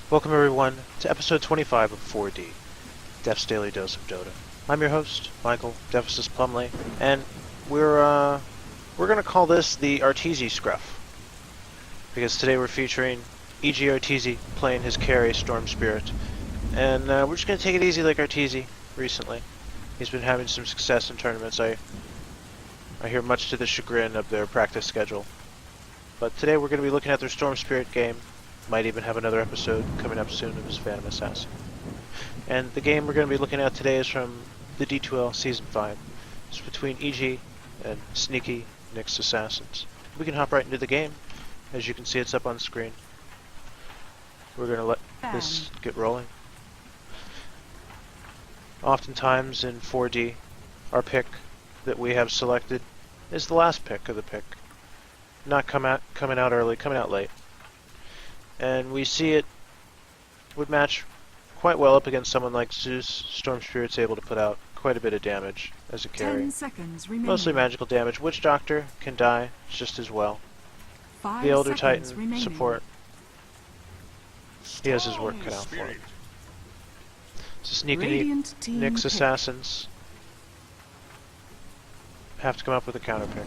Welcome everyone to episode 25 of 4D, Def's Daily Dose of Dota. I'm your host, Michael Deficus Plumley, and we're gonna call this the Arteezy Scruff, because today we're featuring EG.Arteezy playing his carry Storm Spirit, and we're just gonna take it easy like Arteezy recently. He's been having some success in tournaments. I hear much to the chagrin of their practice schedule. But today we're going to be looking at their Storm Spirit game. Might even have another episode coming up soon of his Phantom Assassin. And the game we're going to be looking at today is from the D2L Season 5. It's between EG and Sneaky Nyx Assassins. We can hop right into the game. As you can see, it's up on screen. We're going to let this get rolling. Oftentimes in 4D, our pick that we have selected is the last pick of the pick. Not coming out early, coming out late. And we see it would match quite well up against someone like Zeus. Storm Spirit's able to put out quite a bit of damage as a carry. 10 seconds remaining. Mostly magical damage. Witch Doctor can die just as well. 5 The Elder seconds Titan remaining. support. He has his work cut out for him. So Sneaky Radiant team Nyx pick. Assassins have to come up with a counter pick.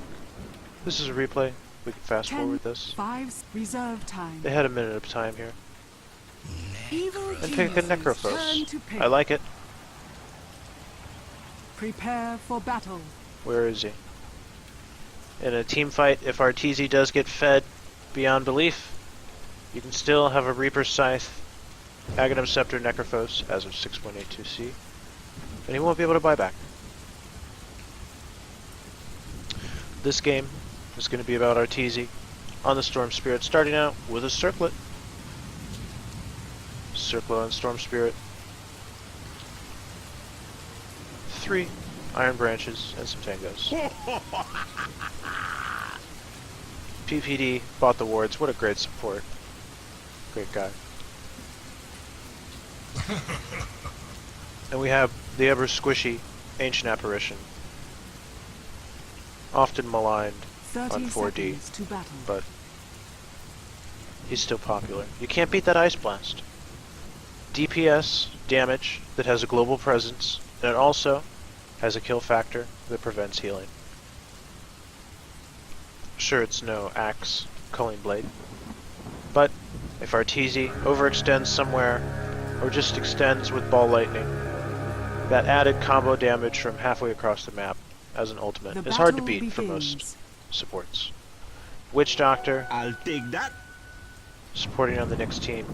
This is a replay. We can fast 10, forward this. 5 reserve time. They had a minute of time here. Evil And pick a geniuses, turn Necrophos. to pick. I like it. Prepare for battle. Where is he? In a team fight, if Arteezy does get fed beyond belief, you can still have a Reaper Scythe, Aghanim Scepter Necrophos as of 6.82C, and he won't be able to buy back. This game is going to be about Arteezy on the Storm Spirit, starting out with a Circlet. Circlet on Storm Spirit. 3 Iron Branches and some Tangos. PPD bought the wards. What a great support. Great guy. And we have the ever squishy Ancient Apparition. Often maligned 30 on 4D, seconds to battle. but he's still popular. You can't beat that Ice Blast. DPS damage that has a global presence, and it also has a kill factor that prevents healing. Sure, it's no Axe Culling Blade, but if Arteezy overextends somewhere, or just extends with Ball Lightning, that added combo damage from halfway across the map as an ultimate The is hard to battle beat for begins. most supports. Witch Doctor I'll take that. supporting on the Nyx team.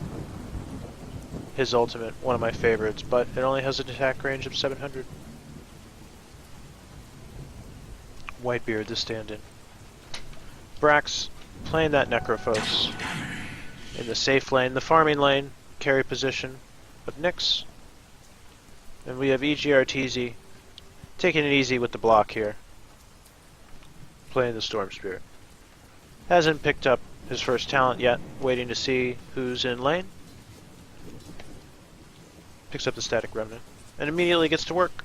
His ultimate, one of my favorites, but it only has an attack range of 700. Whitebeard, the stand-in. Brax playing that Necrophos in the safe lane, the farming lane, carry position of Nyx. And we have EG.Arteezy taking it easy with the block here, playing the Storm Spirit. Hasn't picked up his first talent yet, waiting to see who's in lane. Picks up the Static Remnant, and immediately gets to work.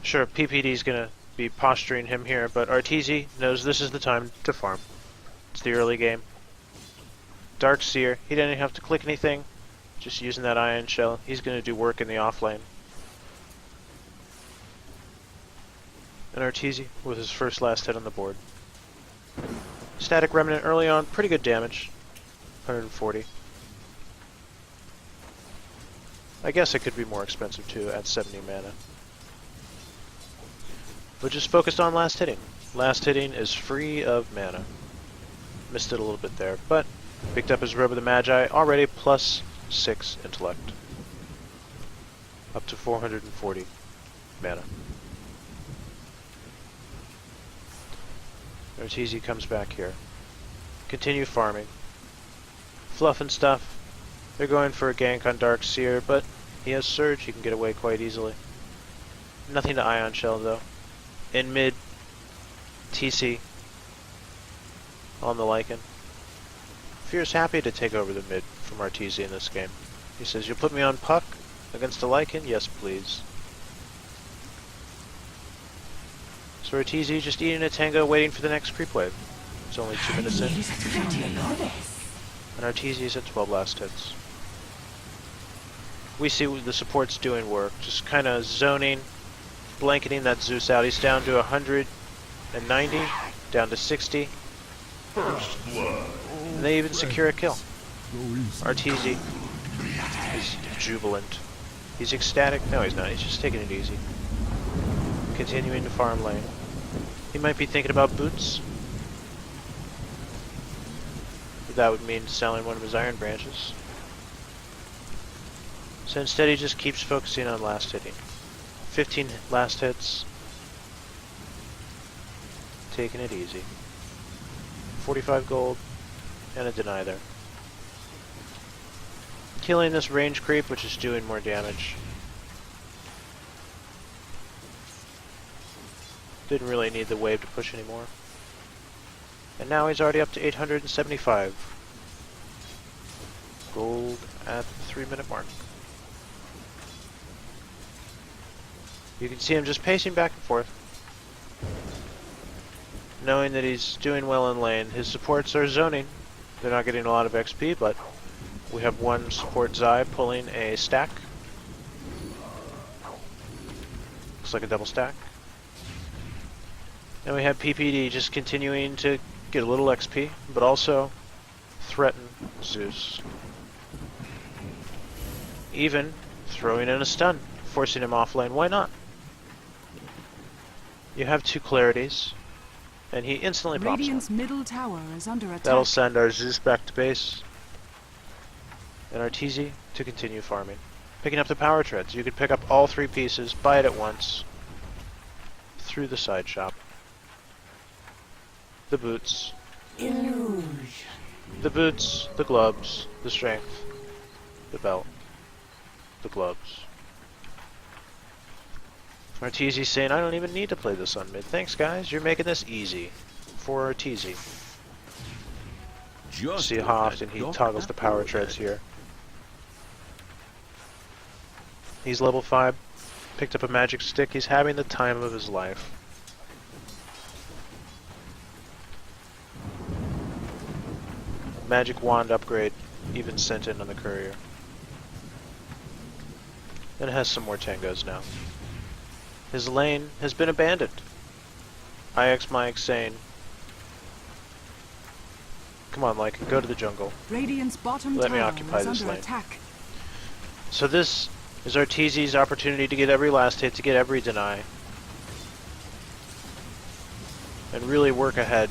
Sure, PPD's gonna be posturing him here, but Arteezy knows this is the time to farm. It's the early game. Dark Seer, he didn't have to click anything, just using that Ion Shell. He's gonna do work in the off lane. And Arteezy with his first last hit on the board. Static Remnant early on, pretty good damage. 140. I guess it could be more expensive too at 70 mana. But just focused on last hitting. Last hitting is free of mana. Missed it a little bit there, but picked up his Robe of the Magi, already plus 6 intellect. Up to 440 mana. Arteezy comes back here. Continue farming. Fluff and stuff. They're going for a gank on Dark Seer, but he has Surge, he can get away quite easily. Nothing to Ion Shell though. In mid, TC on the Lycan. Fear's happy to take over the mid from Arteezy in this game. He says, "You'll put me on Puck against a Lycan? Yes, please." So Arteezy just eating a tango, waiting for the next creep wave. It's only 2 minutes in. and Arteezy's at 12 last hits. We see the support's doing work, just kind of zoning, blanketing that Zeus out. He's down to 190, down to 60. And they even secure a kill. Arteezy is jubilant. He's ecstatic. No, he's not. He's just taking it easy. Continuing to farm lane. He might be thinking about boots. That would mean selling one of his iron branches. So instead he just keeps focusing on last hitting. 15 last hits. Taking it easy. 45 gold and a deny there. Killing this range creep, which is doing more damage. Didn't really need the wave to push anymore. And now he's already up to 875 gold at the 3-minute mark. You can see him just pacing back and forth, knowing that he's doing well in lane. His supports are zoning. They're not getting a lot of XP, but we have one support Zai pulling a stack. Looks like a double stack. And we have PPD just continuing to get a little XP, but also threaten Zeus. Even throwing in a stun, forcing him off lane. Why not? You have two clarities, and he instantly pops Radiant's one. middle tower is under attack. That'll send our Zeus back to base, and Arteezy to continue farming. Picking up the power treads. You could pick up all three pieces, buy it at once, through the side shop. The boots. Illusion. The boots, the gloves, the strength, the belt, the gloves. Arteezy's saying, I don't even need to play this on mid. Thanks, guys. You're making this easy for Arteezy. See how often he toggles the power treads here. He's level 5. Picked up a magic stick. He's having the time of his life. Magic wand upgrade, even sent in on the courier. And has some more tangos now. His lane has been abandoned. IX Mike saying, come on, Lycan, go to the jungle. Radiant's bottom Let me tower occupy is this under lane. attack. So this is Arteezy's opportunity to get every last hit, to get every deny. And really work ahead.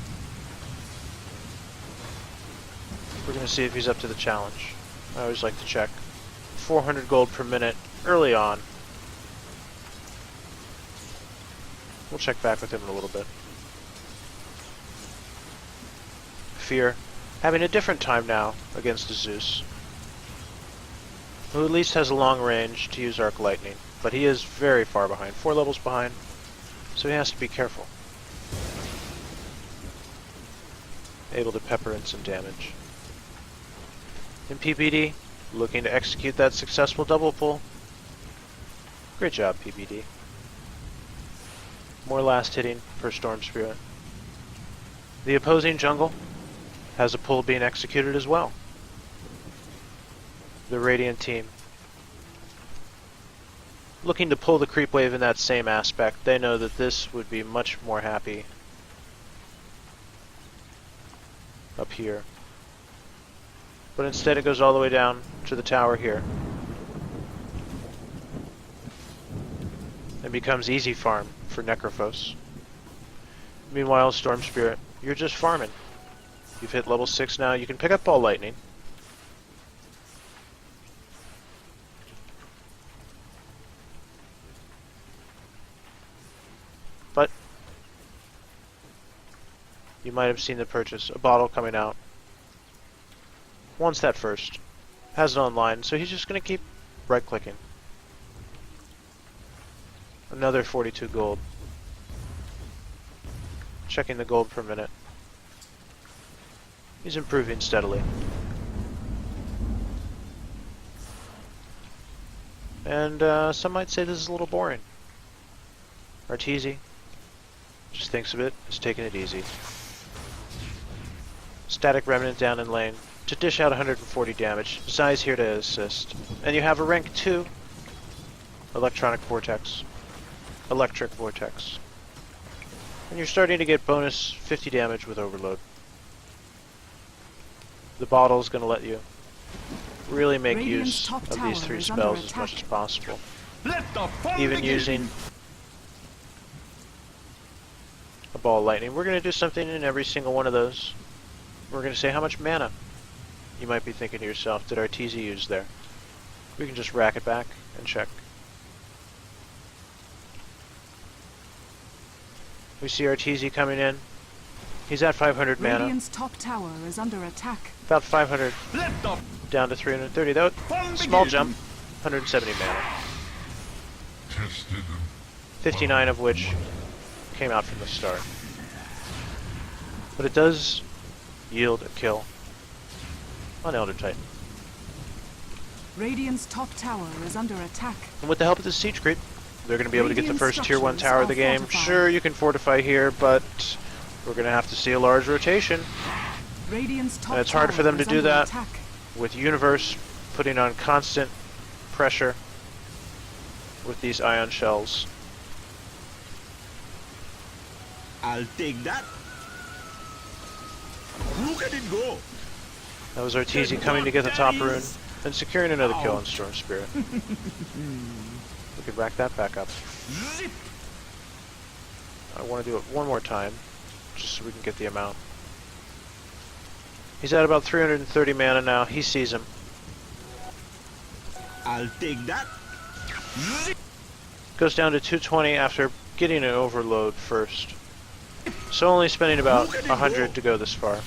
We're going to see if he's up to the challenge. I always like to check. 400 gold per minute early on. We'll check back with him in a little bit. Fear having a different time now against the Zeus, who at least has a long range to use Arc Lightning, but he is very far behind, 4 levels behind, so he has to be careful. Able to pepper in some damage. And PPD looking to execute that successful double pull. Great job, PPD. More last hitting per Storm Spirit. The opposing jungle has a pull being executed as well. The Radiant team looking to pull the creep wave in that same aspect. They know that this would be much more happy up here. But instead it goes all the way down to the tower here. And becomes easy farm for Necrophos. Meanwhile, Storm Spirit, you're just farming. You've hit level 6 now. You can pick up Ball Lightning. But you might have seen the purchase. A bottle coming out. Wants that first. Has it online, so he's just going to keep right-clicking. Another 42 gold. Checking the gold per minute. He's improving steadily. And some might say this is a little boring. Arteezy just thinks of it as taking it easy. Static Remnant down in lane. to dish out 140 damage. Zai's here to assist. And you have a rank 2 Electric Vortex. And you're starting to get bonus 50 damage with Overload. The bottle's going to let you really make use of these 3 spells as much as possible. Even using a ball of lightning. We're going to do something in every single one of those. We're going to say how much mana. You might be thinking to yourself, did Arteezy use there? We can just rack it back and check. We see Arteezy coming in. He's at 500 mana. Radiant's top tower is under attack. About 500 down to 330. That was small jump. 170 mana. 59 of which came out from the start. But it does yield a kill on Elder Titan. Radiant's top tower is under attack. And with the help of the siege creep, they're going to be able to get the first tier 1 tower of the game. Sure, you can fortify here, but we're going to have to see a large rotation. Radiant's top And it's hard for them to do that attack. with Universe putting on constant pressure with these ion shells. I'll take that. Look at it go. That was Arteezy coming to get the top rune and securing another kill on Storm Spirit. We could rack that back up. Zip. I want to do it one more time, just so we can get the amount. He's at about 330 mana now. He sees him. I'll take that. Zip. Goes down to 220 after getting an overload first. So only spending about 100 to go this far.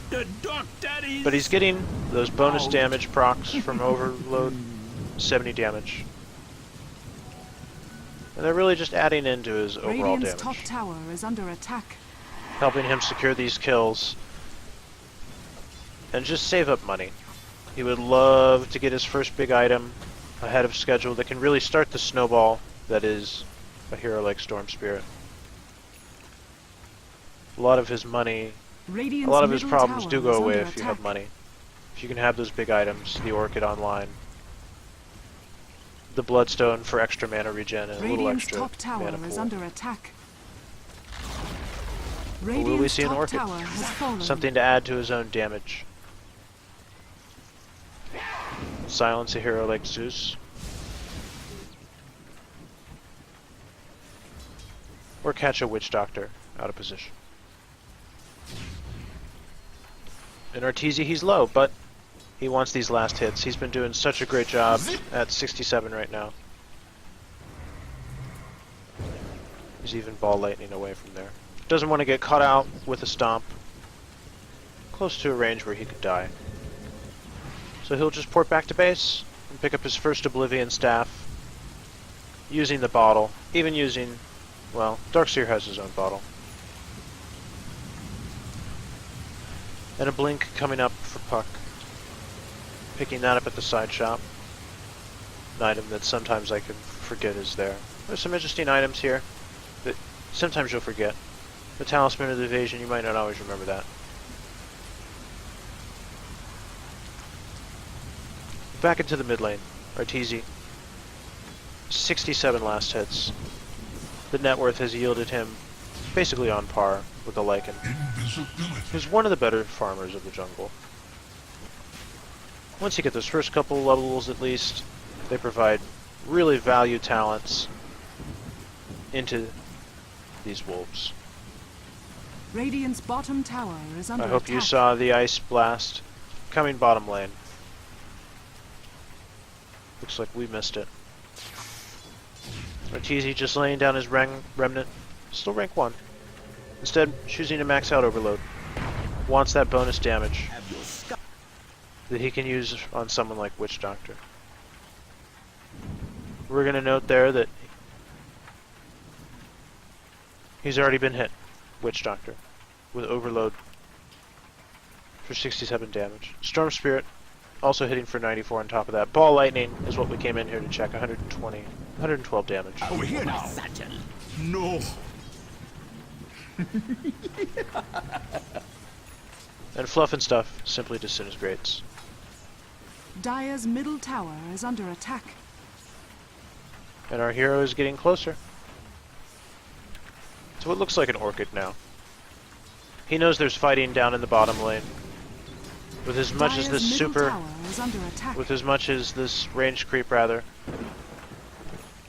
The doctor is. But he's getting those bonus damage procs from overload, 70 damage. And they're really just adding into his overall Radiant's top damage, tower is under attack. helping him secure these kills and just save up money. He would love to get his first big item ahead of schedule that can really start the snowball that is a hero like Storm Spirit. A lot of his money, Radiant's a lot of his middle problems tower do go is away under if you have attack. money. If you can have those big items, the Orchid online, the Bloodstone for extra mana regen and a little Radiant's extra top tower mana is pool. under attack. Will we Radiant's see an top Orchid? tower has fallen. Something to add to his own damage. Silence a hero like Zeus. Or catch a Witch Doctor out of position. In Arteezy, he's low, but he wants these last hits. He's been doing such a great job at 67 right now. He's even ball lightning away from there. Doesn't want to get caught out with a stomp. Close to a range where he could die. So he'll just port back to base and pick up his first Oblivion Staff. Using the bottle. Even using, well, Darkseer has his own bottle. And a blink coming up for Puck. Picking that up at the side shop. An item that sometimes I can forget is there. There's some interesting items here that sometimes you'll forget. The Talisman of the Evasion, you might not always remember that. Back into the mid lane. Arteezy. 67 last hits. The net worth has yielded him basically on par with the Lycan. He's one of the better farmers of the jungle. Once you get those first couple levels at least, they provide really value talents into these wolves. Radiant's bottom tower is under I attack. hope you saw the Ice Blast coming bottom lane. Looks like we missed it. Arteezy just laying down his remnant. Still rank 1. Instead, choosing to max out Overload. Wants that bonus damage that he can use on someone like Witch Doctor. We're going to note there that he's already been hit, Witch Doctor, with Overload for 67 damage. Storm Spirit also hitting for 94 on top of that. Ball Lightning is what we came in here to check. 112 damage. Over here now. No. And fluff and stuff simply disintegrates. Dire's middle tower is under attack. And our hero is getting closer to what looks like an Orchid now. He knows there's fighting down in the bottom lane. With as much as this with as much as this range creep rather,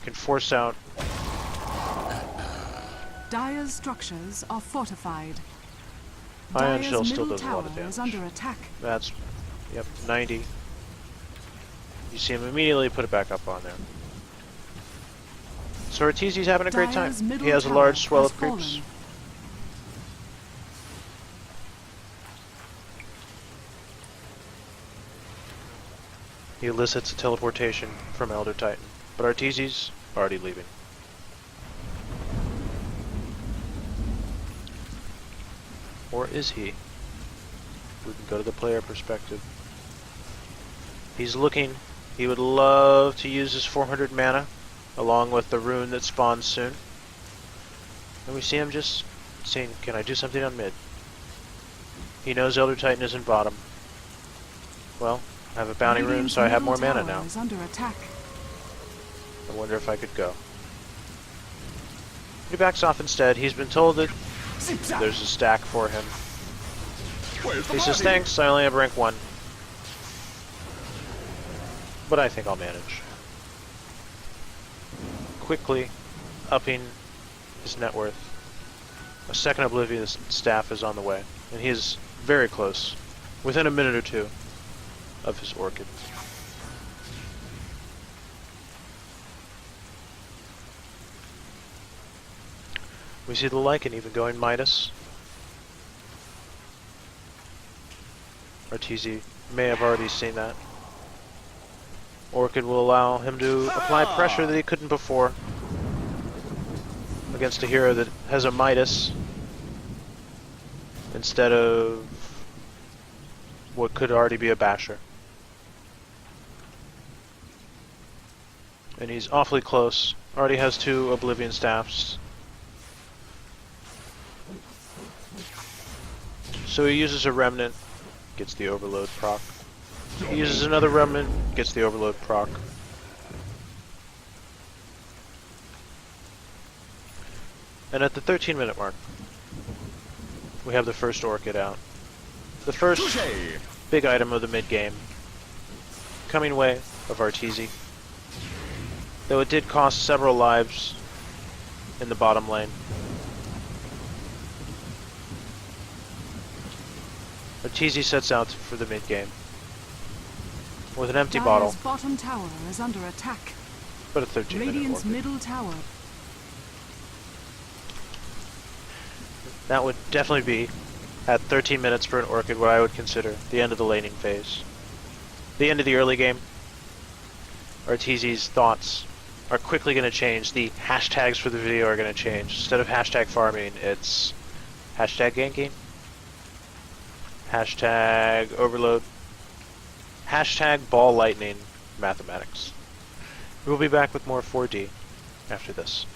can force out. Dire's structures are fortified. Ion Dire's Shell still middle does a lot of tower damage. is under attack. That's, yep, 90. You see him immediately put it back up on there. So Arteezy's having a great time. Dire's middle He has a tower large swell has of creeps. fallen. He elicits a teleportation from Elder Titan, but Arteezy's already leaving. Or is he? We can go to the player perspective. He's looking. He would love to use his 400 mana, along with the rune that spawns soon. And we see him just saying, can I do something on mid? He knows Elder Titan is in bottom. Well, I have a bounty rune, so I have more mana now. Is under attack. I wonder if I could go. He backs off instead. He's been told that there's a stack for him. He says, thanks, I only have rank 1. But I think I'll manage. Quickly upping his net worth. A second Oblivious staff is on the way, and he is very close, within a minute or two, of his Orchid. We see the Lycan even going Midas. Arteezy may have already seen that. Orchid will allow him to apply pressure that he couldn't before against a hero that has a Midas instead of what could already be a Basher. And he's awfully close. Already has 2 Oblivion Staffs. So he uses a Remnant, gets the Overload proc. He uses another Remnant, gets the Overload proc. And at the 13-minute mark, we have the first Orchid out. The first big item of the mid-game. Coming way of Arteezy. Though it did cost several lives in the bottom lane. Arteezy sets out for the mid-game. With an empty bottle, Dire's bottom tower is under attack. but a 13-minute Radiant's Orchid. middle tower. That would definitely be, at 13 minutes for an Orchid, what I would consider the end of the laning phase. The end of the early game. Arteezy's thoughts are quickly going to change. The hashtags for the video are going to change. Instead of hashtag farming, it's hashtag ganking, hashtag overload, hashtag ball lightning mathematics. We'll be back with more 4D after this.